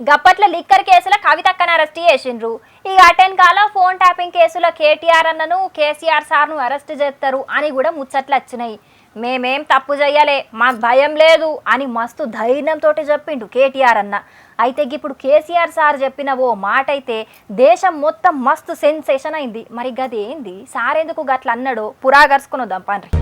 గప్పట్ల లిక్కర్ కేసుల కవితక్కను అరెస్ట్ చేసిండ్రు. ఇక అటెన్కాల ఫోన్ ట్యాపింగ్ కేసుల కేటీఆర్ అన్నను కేసీఆర్ సార్ను అరెస్ట్ చేస్తారు అని కూడా ముచ్చట్లు వచ్చినాయి. మేమేం తప్పు చెయ్యలే, మాకు భయం లేదు అని మస్తు ధైర్యంతో చెప్పిండు కేటీఆర్ అన్న. అయితే ఇప్పుడు కేసీఆర్ సార్ చెప్పిన ఓ మాట అయితే దేశం మొత్తం మస్తు సెన్సేషన్ అయింది. మరి గదేంది, సార్ ఎందుకు గట్ల అన్నాడో పురాగర్సుకుని వద్దాం పండ్రి.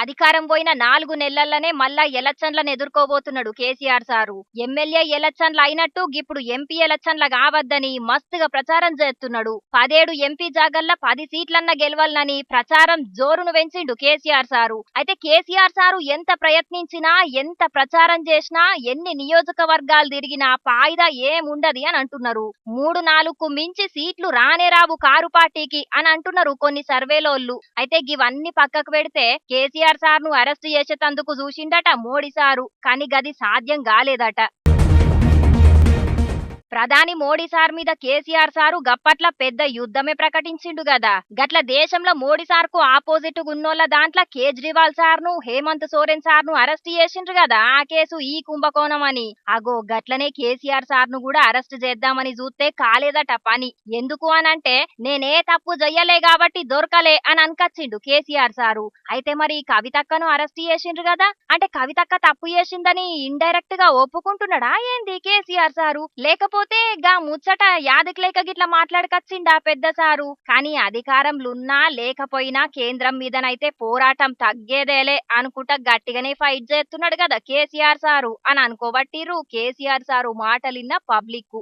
అధికారం పోయిన 4 నెలల్లోనే మళ్ళా ఎలక్షన్లను ఎదుర్కోబోతున్నాడు కేసీఆర్ సారు. ఎమ్మెల్యే ఎలక్షన్లు అయినట్టు ఇప్పుడు ఎంపీ ఎలక్షన్ల కావద్దని మస్తుగా ప్రచారం చేస్తున్నాడు. 17 ఎంపీ జాగల్లా 10 సీట్లన్న గెలవాలని ప్రచారం జోరును పెంచిండు కేసీఆర్ సారు. అయితే కేసీఆర్ సారు ఎంత ప్రయత్నించినా, ఎంత ప్రచారం చేసినా, ఎన్ని నియోజకవర్గాలు తిరిగినా ఫాయిదా ఏముండది అని అంటున్నారు. 3-4కు మించి సీట్లు రానే రావు కారు పార్టీకి అని అంటున్నారు కొన్ని సర్వేలోళ్ళు. అయితే ఇవన్నీ పక్కకు పెడితే కేసీఆర్ సార్ ను అరెస్ట్ చేసేటందుకు చూసిండట మోడీ సారు, కానీ గది సాధ్యం కాలేదట. ప్రధాని మోడీ సార్ మీద కేసీఆర్ సారు గప్పట్ల పెద్ద యుద్ధమే ప్రకటించిండు కదా. గట్ల దేశంలో మోడీ సార్ కు ఆపోజిట్ ఉన్నోళ్ళ దాంట్లో కేజ్రీవాల్ సార్ ను, హేమంత్ సోరెన్ సార్ ను అరెస్ట్ చేసిండ్రు కదా. ఆ కేసు ఈ కుంభకోణం అని. అగో గట్లనే కేసీఆర్ సార్ ను కూడా అరెస్ట్ చేద్దామని చూస్తే కాలేదట పని. ఎందుకు అనంటే నేనే తప్పు చెయ్యలే కాబట్టి దొరకలే అని అనకచ్చిండు కేసీఆర్ సారు. అయితే మరి కవితక్కను అరెస్ట్ చేసిండ్రు కదా, అంటే కవితక్క తప్పు చేసిందని ఇండైరెక్ట్ గా ఒప్పుకుంటున్నాడా ఏంది కేసీఆర్ సారు? లేకపోతే గా ముచ్చట యాదకి లేక గిట్లా మాట్లాడకచ్చిండా పెద్ద సారు? కానీ అధికారంలున్నా లేకపోయినా కేంద్రం మీదనైతే పోరాటం తగ్గేదేలే అనుకుంటా గట్టిగానే ఫైట్ చేస్తున్నాడు కదా కేసీఆర్ సారు అని అనుకోబట్టిర్రు కేసీఆర్ సారు మాటలిన్న పబ్లిక్.